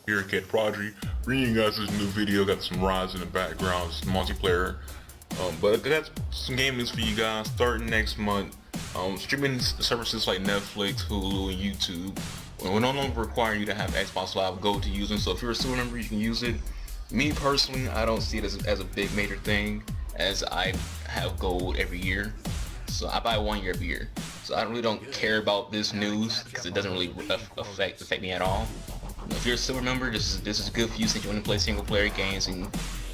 Here at Cat Prodigy, bringing you guys this new video. Got some Ryse in the background, some multiplayer. But I got some gamings for you guys starting next month. Streaming services like Netflix, Hulu, and YouTube will no longer require you to have Xbox Live Gold to use them. So if you're a student member, you can use it. Me personally, I don't see it as a big major thing, as I have Gold every year. So I buy 1 year every year. So I really don't care about this news because it doesn't really affect me at all. If you're a silver member, this is good for you since you want to play single player games and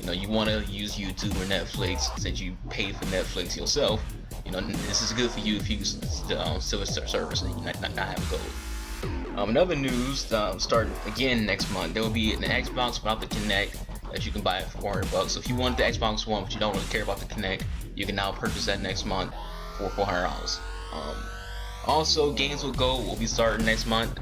you want to use YouTube or Netflix since you pay for Netflix yourself. This is good for you if you use the silver service and you not have Gold. Another news, starting again next month, there will be an Xbox without the Kinect that you can buy for $400. So if you want the Xbox One but you don't really care about the Kinect, you can now purchase that next month for $400. Also, Games with Gold will be starting next month.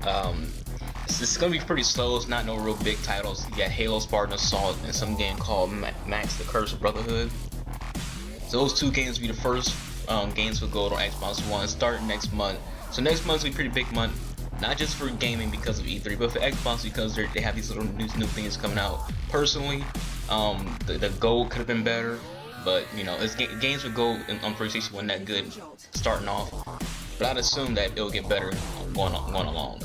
It's gonna be pretty slow. It's not no real big titles. You got Halo, Spartan Assault, and some game called Max the Cursed Brotherhood. So those two games will be the first Games with Gold on Xbox One starting next month. So next month's will be a pretty big month, not just for gaming because of E3, but for Xbox because they have these little new things coming out. Personally, the Gold could have been better, but it's Games with Gold on 360 wasn't that good starting off. But I'd assume that it'll get better going along.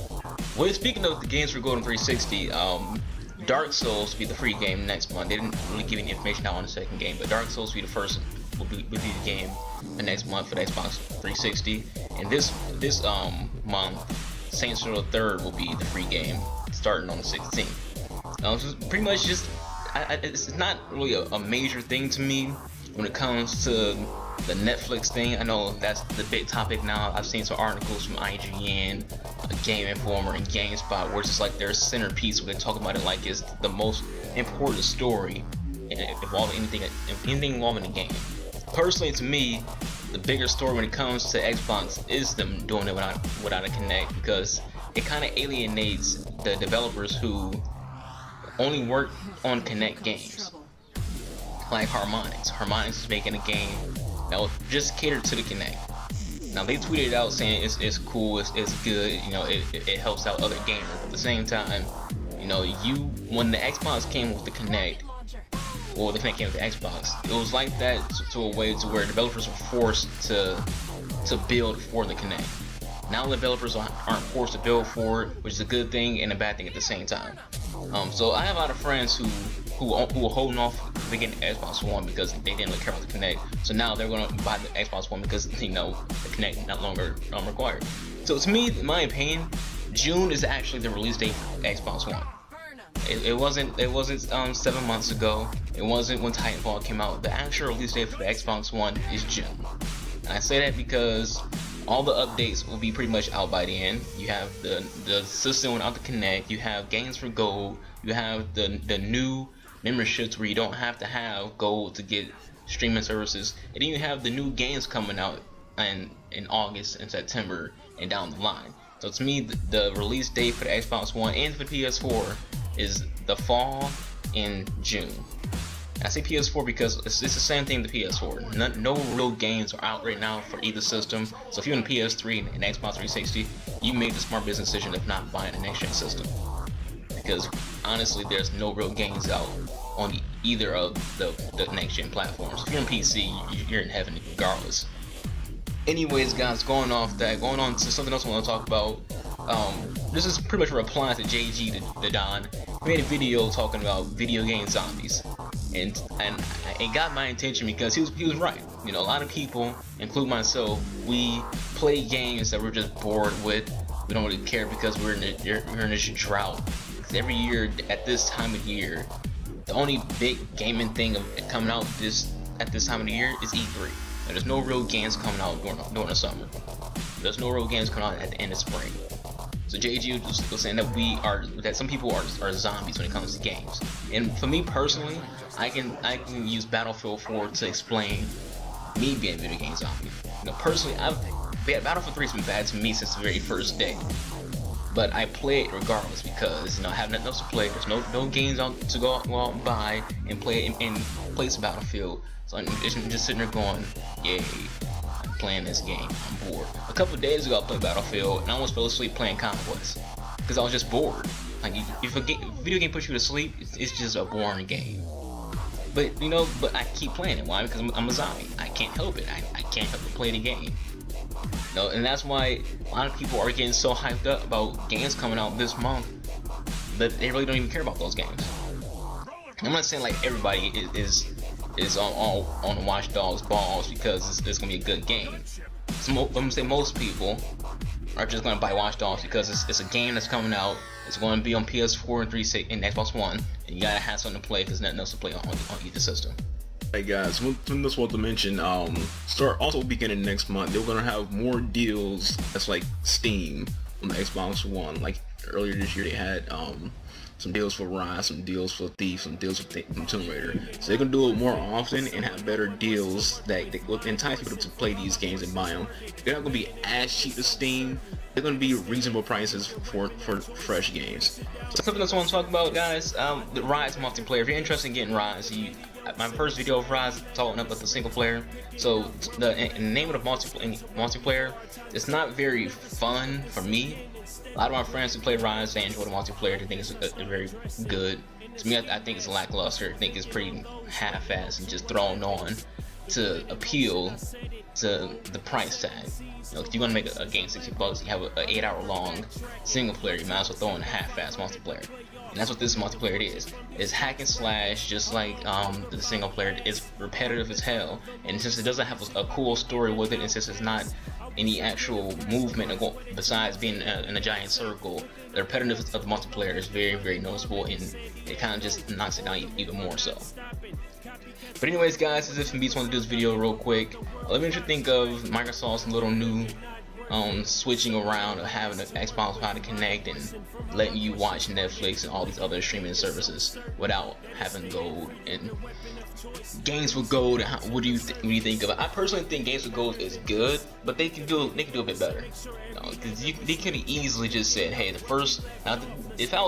Well, speaking of the Games for Gold on 360, Dark Souls will be the free game next month. They didn't really give any information out on the second game, but Dark Souls will be the first, will be the game the next month for the Xbox 360. And this month, Saints Row the 3rd will be the free game starting on the 16th. So pretty much just, it's not really a major thing to me when it comes to the Netflix thing. I know that's the big topic now. I've seen some articles from IGN, Game Informer, and GameSpot where it's just like their centerpiece where they talk about it like it's the most important story involving anything involving the game. Personally, to me, the bigger story when it comes to Xbox is them doing it without a Kinect, because it kind of alienates the developers who only work on Kinect games. Like Harmonix. Harmonix is making a game that will just cater to the Kinect. Now they tweeted out saying it's cool, it's good, it helps out other gamers. At the same time, when the Xbox came with the Kinect, or the Kinect came with the Xbox, it was like that to a way to where developers were forced to build for the Kinect. Now developers aren't forced to build for it, which is a good thing and a bad thing at the same time. So I have a lot of friends who were holding off to get the Xbox One because they didn't really care about the Kinect. So now they're gonna buy the Xbox One because the Kinect is no longer required. So to me, in my opinion, June is actually the release date for Xbox One. It wasn't 7 months ago. It wasn't when Titanfall came out. The actual release date for the Xbox One is June. And I say that because all the updates will be pretty much out by the end. You have the system without the Kinect. You have Games for Gold. You have the new memberships where you don't have to have Gold to get streaming services. And then you have the new games coming out in August and September and down the line. So to me, the release date for the Xbox One and for the PS4 is the fall in June. I say PS4 because it's the same thing with the PS4. No real games are out right now for either system. So if you're in PS3 and Xbox 360, you made the smart business decision of not buying a next-gen system. Because honestly, there's no real games out on either of the next-gen platforms. If you're on PC, you're in heaven regardless. Anyways, guys, going on to something else I want to talk about. This is pretty much a reply to JG the Don. He made a video talking about video game zombies. And it got my attention because he was right. A lot of people, including myself, we play games that we're just bored with. We don't really care because we're in this drought. Because every year at this time of year, the only big gaming thing coming out at this time of the year is E3. And there's no real games coming out during the summer. There's no real games coming out at the end of spring. So JG was saying that some people are zombies when it comes to games. And for me personally, I can use Battlefield 4 to explain me being a video game zombie. Personally, Battlefield 3 has been bad to me since the very first day. But I play it regardless because I have nothing else to play. There's no games out to go out and buy and play some Battlefield. So I'm just sitting there going, yay. Playing this game. I'm bored. A couple of days ago I played Battlefield and I almost fell asleep playing Conquest because I was just bored. Like if a video game puts you to sleep, it's just a boring game. But you know, but I keep playing it. Why? Because I'm a zombie. I can't help it. I can't help but play the game. You know, and that's why a lot of people are getting so hyped up about games coming out this month that they really don't even care about those games. I'm not saying like everybody is on Watch Dogs balls because it's gonna be a good game. I'm gonna say most people are just gonna buy Watch Dogs because it's a game that's coming out. It's going to be on PS4 and 360 and Xbox One, and you gotta have something to play because nothing else to play on either system. Hey guys, one just want to mention, start also beginning next month, they're gonna have more deals that's like Steam on the Xbox One. Like earlier this year, they had some deals for Ryse, some deals for Thief, some deals for Tomb Raider. So they're gonna do it more often and have better deals that will entice people to play these games and buy them. They're not gonna be as cheap as Steam. They're gonna be reasonable prices for fresh games. Something else I want to talk about, guys, the Ryse multiplayer. If you're interested in getting Ryse, my first video of Ryse talking about the single player. So the name of the multiplayer, it's not very fun for me. A lot of my friends who play Ryse, they enjoy the multiplayer. They think it's very good. To me, I think it's lackluster. I think it's pretty half-assed and just thrown on to appeal to the price tag. You know, if you're gonna make a game $60, you have an 8-hour-long single player, you might as well throw in a half-assed multiplayer. And that's what this multiplayer is. It's hack and slash, just like the single player. It's repetitive as hell, and since it doesn't have a cool story with it, and since it's not any actual movement besides being in a giant circle, the repetitiveness of the multiplayer is very, very noticeable, and it kind of just knocks it down even more so. But anyways, guys, as if me just want to do this video real quick, let me just think of Microsoft's little new switching around of having an Xbox One to connect and letting you watch Netflix and all these other streaming services without having gold. And games with gold, what do you think of it? I personally think games with gold is good, but they can do a bit better. Because they could have easily just said, hey, if I was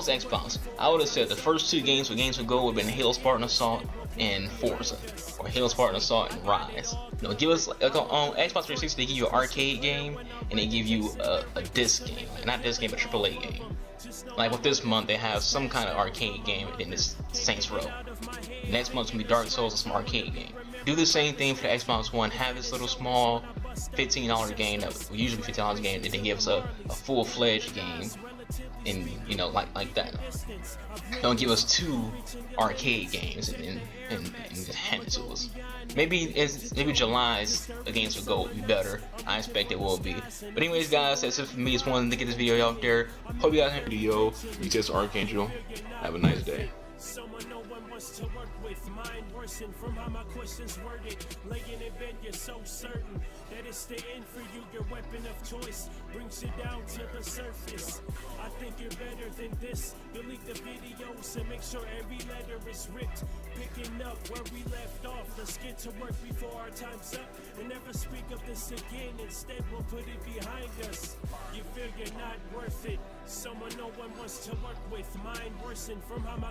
Xbox, I would have said the first two games with gold would have been Halo Spartan Assault and Forza, or Halo Spartan Assault and Ryse. You know, give us like on Xbox 360, they give you an arcade game and they give you a disc game, not disc game, but AAA game. Like with this month, they have some kind of arcade game in this Saints Row. Next month's gonna be Dark Souls and some arcade game. Do the same thing for the Xbox One. Have this little small $15 game that would usually be $15 game, and then give us a full-fledged game. And you know, like that. Don't give us two arcade games and just hand it to us. Maybe July's games with gold will be better. I expect it will be. But anyways, guys, that's it for me. Just wanted to get this video out there. Hope you guys enjoyed the video. You just Archangel. Have a nice day. Someone no one wants to work with. Mind worsen from how my questions worded. Laying in bed, you're so certain that it's the end for you. Your weapon of choice brings you down to the surface. I think you're better than this. Delete the videos and make sure every letter is ripped. Picking up where we left off. Let's get to work before our time's up. And never speak of this again. Instead, we'll put it behind us. You feel you're not worth it. Someone no one wants to work with. Mind worsen from how my